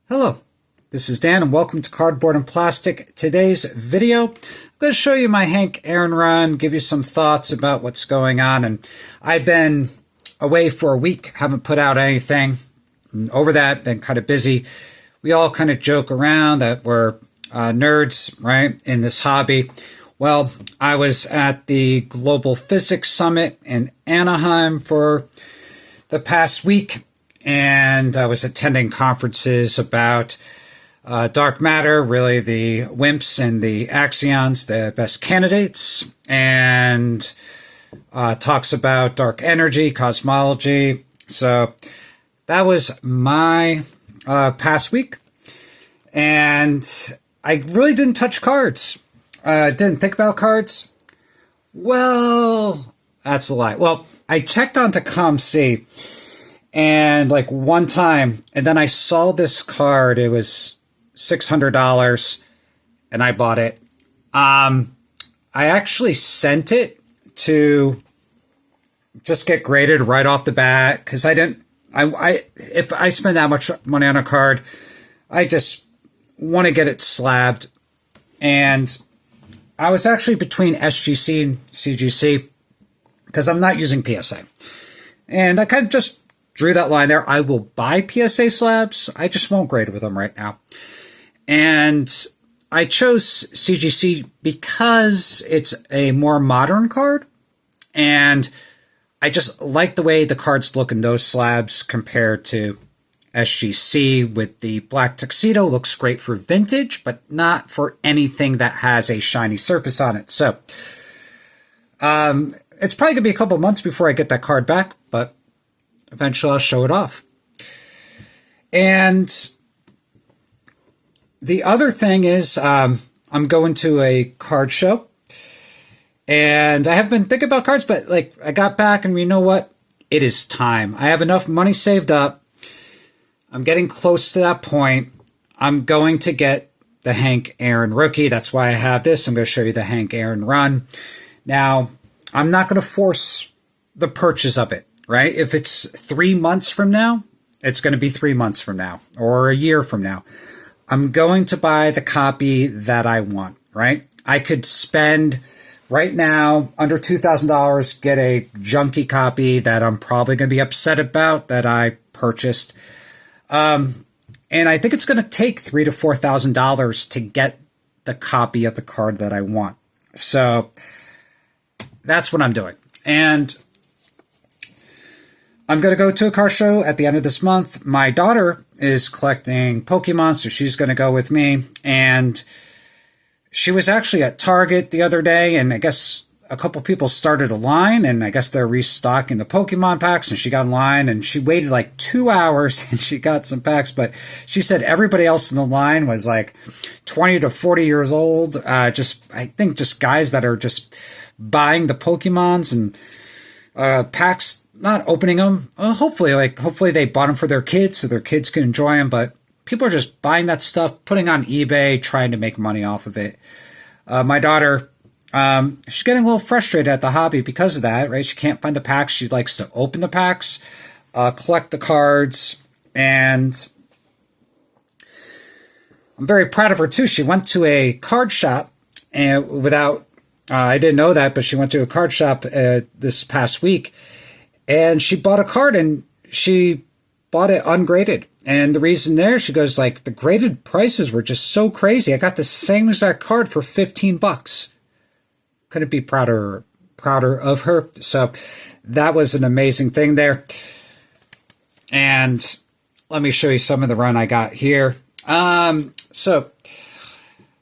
Hello, this is Dan and welcome to Cardboard and Plastic. Today's video, I'm going to show you my Hank Aaron run, give you some thoughts about what's going on. And I've been away for a week, haven't put out anything. And over that, been kind of busy. We all kind of joke around that we're nerds, right, in this hobby. Well, I was at the Global Physics Summit in Anaheim for the past week, and I was attending conferences about dark matter, really the WIMPs and the axions, the best candidates, and talks about dark energy, cosmology. So that was my past week, and I really didn't touch cards. Didn't think about cards. Well, that's a lie. Well, I checked onto COMC and like one time, and then I saw this card. It was $600 and I bought it. I actually sent it to just get graded right off the bat because if I spend that much money on a card, I just want to get it slabbed. And I was actually between SGC and CGC because I'm not using PSA. And I kind of just drew that line there. I will buy PSA slabs. I just won't grade with them right now. And I chose CGC because it's a more modern card. And I just like the way the cards look in those slabs compared to SGC with the black tuxedo. Looks great for vintage, but not for anything that has a shiny surface on it. So it's probably going to be a couple months before I get that card back, but eventually I'll show it off. And the other thing is I'm going to a card show. And I have been thinking about cards, but like I got back and you know what? It is time. I have enough money saved up. I'm getting close to that point. I'm going to get the Hank Aaron rookie. That's why I have this. I'm going to show you the Hank Aaron run. Now, I'm not going to force the purchase of it, right? If it's 3 months from now, it's going to be 3 months from now or a year from now. I'm going to buy the copy that I want, right? I could spend right now under $2,000, get a junky copy that I'm probably going to be upset about that I purchased. And I think it's going to take $3,000 to $4,000 to get the copy of the card that I want. So that's what I'm doing. And I'm going to go to a car show at the end of this month. My daughter is collecting Pokemon, so she's going to go with me. And she was actually at Target the other day, and I guess a couple people started a line, and I guess they're restocking the Pokemon packs, and she got in line, and she waited like 2 hours, and she got some packs, but she said everybody else in the line was like 20 to 40 years old, I think just guys that are just buying the Pokemons and packs, not opening them. Hopefully they bought them for their kids so their kids can enjoy them, but people are just buying that stuff, putting on eBay, trying to make money off of it. My daughter, she's getting a little frustrated at the hobby because of that, right? She can't find the packs. She likes to open the packs, collect the cards, and I'm very proud of her too. She went to a card shop and I didn't know that, but she went to a card shop this past week and she bought a card and she bought it ungraded. And the reason there, she goes like, the graded prices were just so crazy. I got the same exact card for $15. Couldn't be prouder of her. So that was an amazing thing there. And let me show you some of the run I got here. So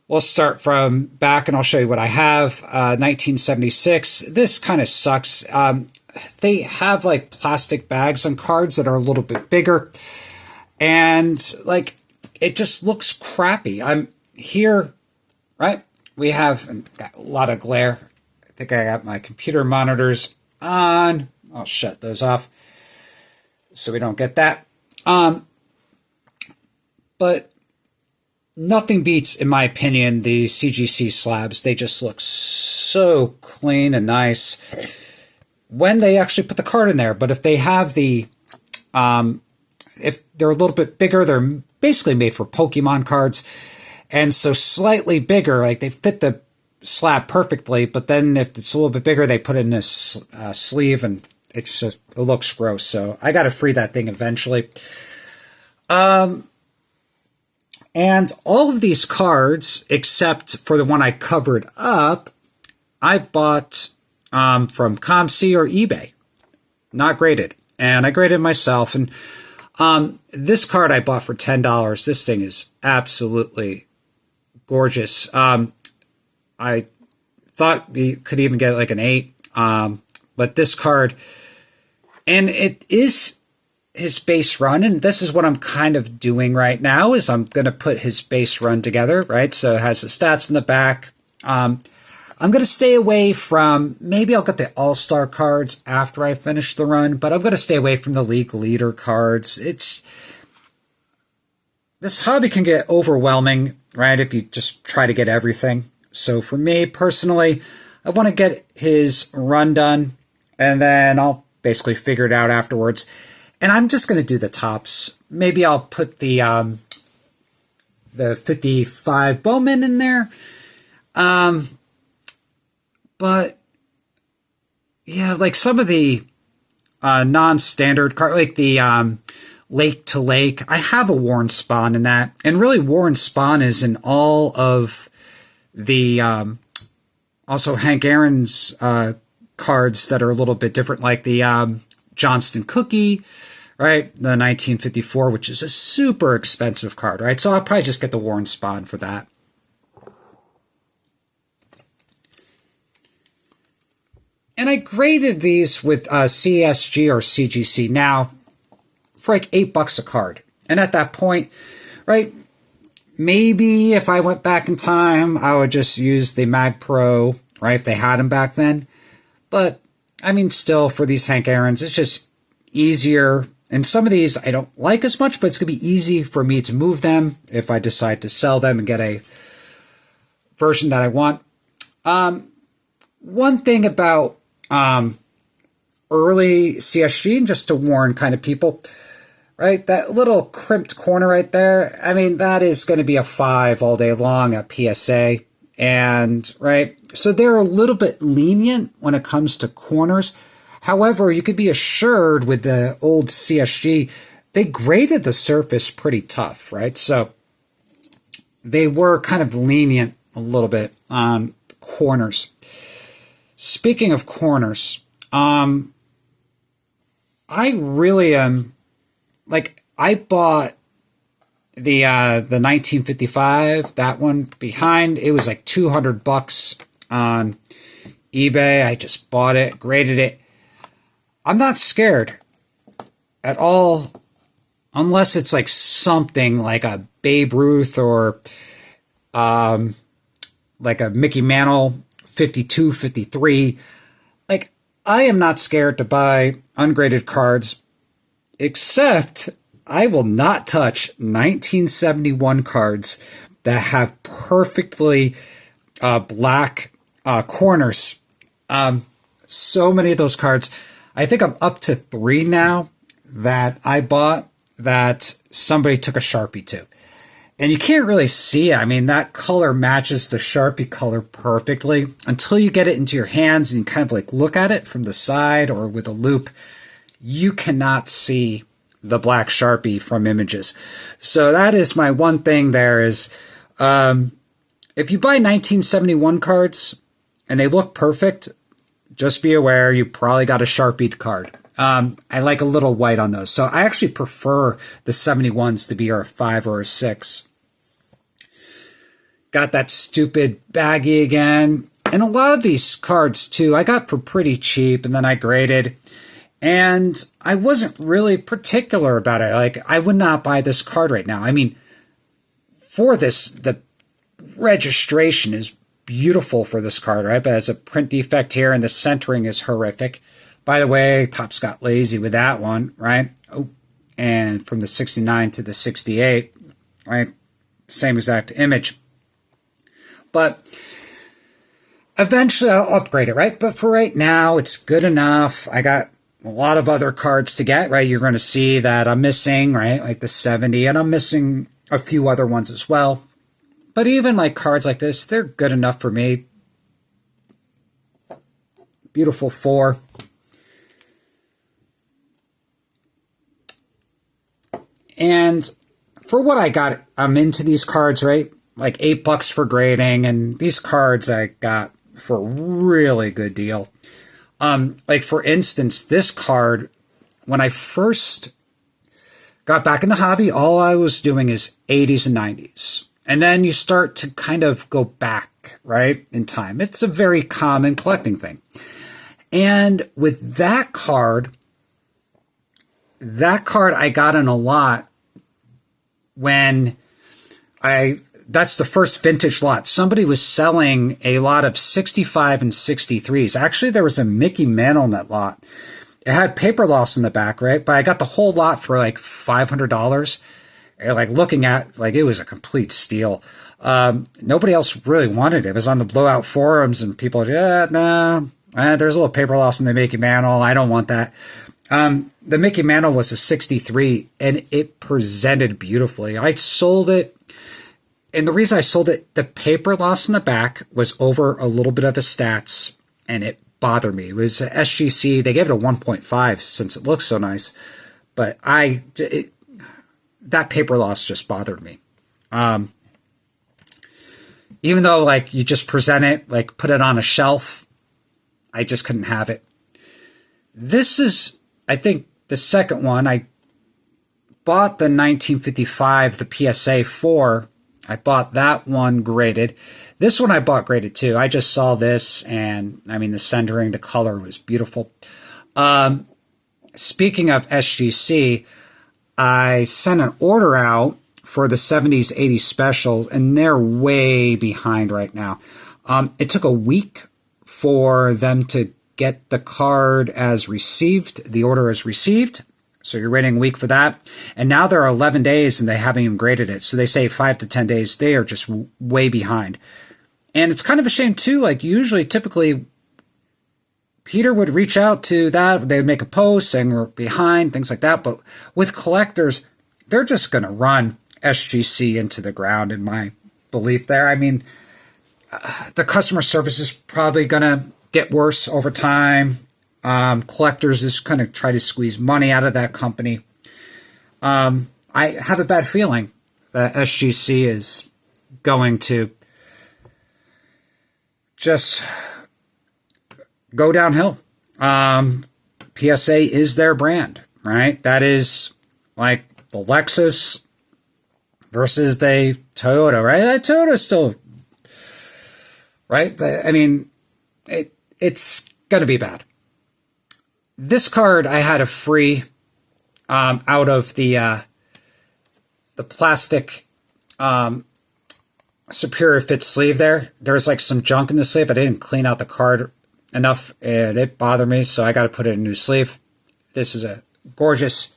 we'll start from back and I'll show you what I have. 1976. This kind of sucks. They have like plastic bags on cards that are a little bit bigger. And like, it just looks crappy. I'm here, right? We have got a lot of glare. I think I got my computer monitors on. I'll shut those off so we don't get that. But nothing beats, in my opinion, the CGC slabs. They just look so clean and nice when they actually put the card in there. But if they have the if they're a little bit bigger, they're basically made for Pokemon cards. And so slightly bigger, like they fit the slab perfectly, but then if it's a little bit bigger, they put it in a sleeve and it looks gross. So I got to free that thing eventually. And all of these cards, except for the one I covered up, I bought from ComC or eBay, not graded. And I graded myself. And this card I bought for $10. This thing is absolutely gorgeous. I thought we could even get like an 8. But this card, and it is his base run, and this is what I'm kind of doing right now, is I'm going to put his base run together, right? So it has the stats in the back. I'm going to stay away from, maybe I'll get the all-star cards after I finish the run, but I'm going to stay away from the league leader cards. This hobby can get overwhelming, right, if you just try to get everything. So for me personally, I want to get his run done, and then I'll basically figure it out afterwards. And I'm just going to do the tops. Maybe I'll put the 55 Bowman in there. But yeah, like some of the non-standard cards, like the Lake to Lake, I have a Warren Spahn in that. And really Warren Spahn is in all of the also Hank Aaron's cards that are a little bit different, like the Johnston Cookie, right? The 1954, which is a super expensive card, right? So I'll probably just get the Warren Spahn for that. And I graded these with CSG or CGC now for like $8 a card. And at that point, right, maybe if I went back in time, I would just use the Mag Pro, right, if they had them back then. But, I mean, still, for these Hank Aaron's, it's just easier. And some of these I don't like as much, but it's going to be easy for me to move them if I decide to sell them and get a version that I want. One thing about early CSG, and just to warn kind of people, right, that little crimped corner right there, I mean, that is going to be a 5 all day long at PSA. And, right, so they're a little bit lenient when it comes to corners. However, you could be assured with the old CSG, they graded the surface pretty tough, right? So they were kind of lenient a little bit on corners. Speaking of corners, I really am, like, I bought the 1955, that one behind. It was like $200 on eBay. I just bought it, graded it. I'm not scared at all, unless it's like something like a Babe Ruth or like a Mickey Mantle 52, 53. Like, I am not scared to buy ungraded cards, except I will not touch 1971 cards that have perfectly black corners. So many of those cards, I think I'm up to 3 now that I bought that somebody took a Sharpie to. And you can't really see it. I mean, that color matches the Sharpie color perfectly until you get it into your hands and you kind of like look at it from the side or with a loop. You cannot see the black Sharpie from images. So that is my one thing there is, if you buy 1971 cards and they look perfect, just be aware you probably got a Sharpied card. I like a little white on those. So I actually prefer the 71s to be a 5 or a 6. Got that stupid baggie again. And a lot of these cards, too, I got for pretty cheap, and then I graded. And I wasn't really particular about it. Like, I would not buy this card right now. I mean, for this, the registration is beautiful for this card, right? But it has a print defect here, and the centering is horrific. By the way, Topps got lazy with that one, right? Oh, and from the 69 to the 68, right? Same exact image. But eventually I'll upgrade it, right? But for right now, it's good enough. I got a lot of other cards to get, right? You're going to see that I'm missing, right? Like the 70, and I'm missing a few other ones as well. But even like cards like this, they're good enough for me. Beautiful 4. And for what I got, I'm into these cards, right? Like $8 for grading, and these cards I got for a really good deal. Like for instance, this card, when I first got back in the hobby, all I was doing is 80s and 90s. And then you start to kind of go back, right, in time. It's a very common collecting thing. And with that card I got in a lot when that's the first vintage lot. Somebody was selling a lot of 65 and 63s. Actually, there was a Mickey Mantle in that lot. It had paper loss in the back, right? But I got the whole lot for like $500. And like looking at, like, it was a complete steal. Nobody else really wanted it. It was on the blowout forums, and people were, there's a little paper loss in the Mickey Mantle. I don't want that. The Mickey Mantle was a 63, and it presented beautifully. I sold it. And the reason I sold it, the paper loss in the back was over a little bit of his stats, and it bothered me. It was a SGC. They gave it a 1.5 since it looks so nice. But that paper loss just bothered me. Even though, like, you just present it, like, put it on a shelf, I just couldn't have it. This is, I think, the second one. I bought the 1955, the PSA 4. I bought that one graded. This one I bought graded too. I just saw this, and I mean, the centering, the color was beautiful. Speaking of SGC, I sent an order out for the 70s, 80s special, and they're way behind right now. It took a week for them to get the card as received. The order is received. So you're waiting a week for that. And now there are 11 days and they haven't even graded it. So they say 5 to 10 days. They are just way behind. And it's kind of a shame too. Like typically, Peter would reach out to that. They would make a post saying we're behind, things like that. But with collectors, they're just going to run SGC into the ground, in my belief there. I mean, the customer service is probably going to get worse over time. Collectors is going to try to squeeze money out of that company. I have a bad feeling that SGC is going to just go downhill. PSA is their brand, right? That is like the Lexus versus the Toyota, right? That Toyota's still, right? But, I mean, it's going to be bad. This card I had a free out of the plastic Superior Fit sleeve there. There's like some junk in the sleeve. I didn't clean out the card enough, and it bothered me, so I got to put it in a new sleeve. This is a gorgeous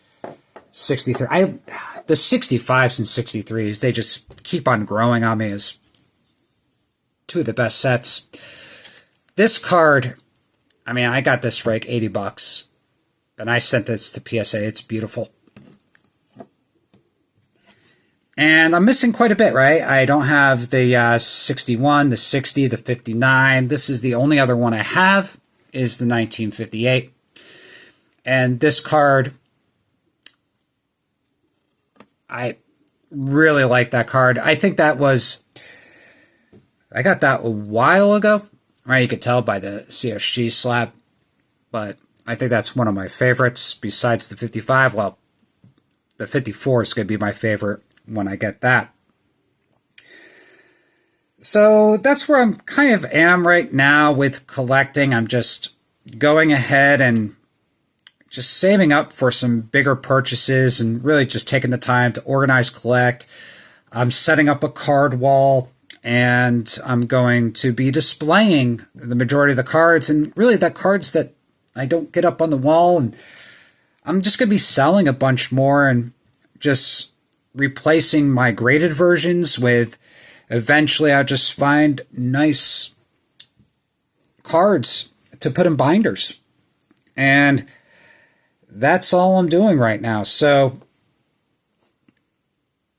63. The 65s and 63s, they just keep on growing on me as two of the best sets. This card, I mean, I got this for like $80, and I sent this to PSA. It's beautiful. And I'm missing quite a bit, right? I don't have the 61, the 60, the 59. This is the only other one I have is the 1958. And this card, I really like that card. I think I got that a while ago. Right, you could tell by the CSG slab, but I think that's one of my favorites besides the 55. Well, the 54 is going to be my favorite when I get that. So that's where I'm kind of am right now with collecting. I'm just going ahead and just saving up for some bigger purchases and really just taking the time to organize, collect. I'm setting up a card wall. And I'm going to be displaying the majority of the cards, and really the cards that I don't get up on the wall. And I'm just going to be selling a bunch more and just replacing my graded versions with, eventually I'll just find nice cards to put in binders. And that's all I'm doing right now. So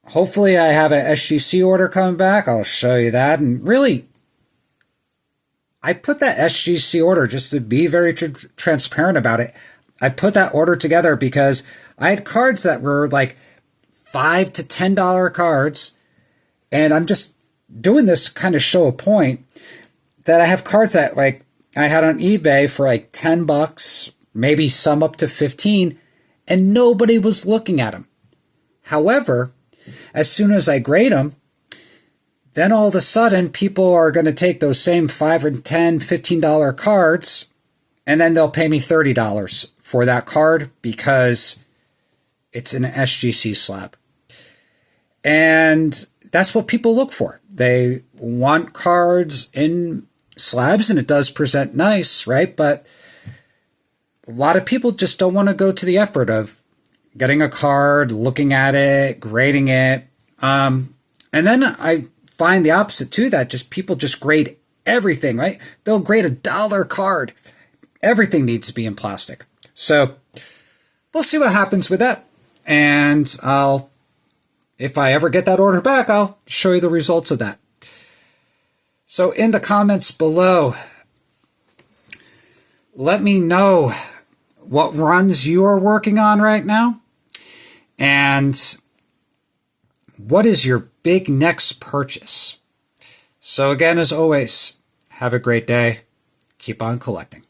hopefully I have an SGC order coming back. I'll show you that. And really, I put that SGC order, just to be very transparent about it, I put that order together because I had cards that were like $5 to $10 cards. And I'm just doing this kind of show a point that I have cards that like I had on eBay for like $10, maybe some up to 15, and nobody was looking at them. However, as soon as I grade them, then all of a sudden people are going to take those same $5 or $10, $15 cards, and then they'll pay me $30 for that card because it's an SGC slab. And that's what people look for. They want cards in slabs, and it does present nice, right? But a lot of people just don't want to go to the effort of getting a card, looking at it, grading it. And then I find the opposite to that. Just people just grade everything, right? They'll grade $1 card. Everything needs to be in plastic. So we'll see what happens with that. And if I ever get that order back, I'll show you the results of that. So in the comments below, let me know what runs you are working on right now, and what is your big next purchase. So again, as always, have a great day. Keep on collecting.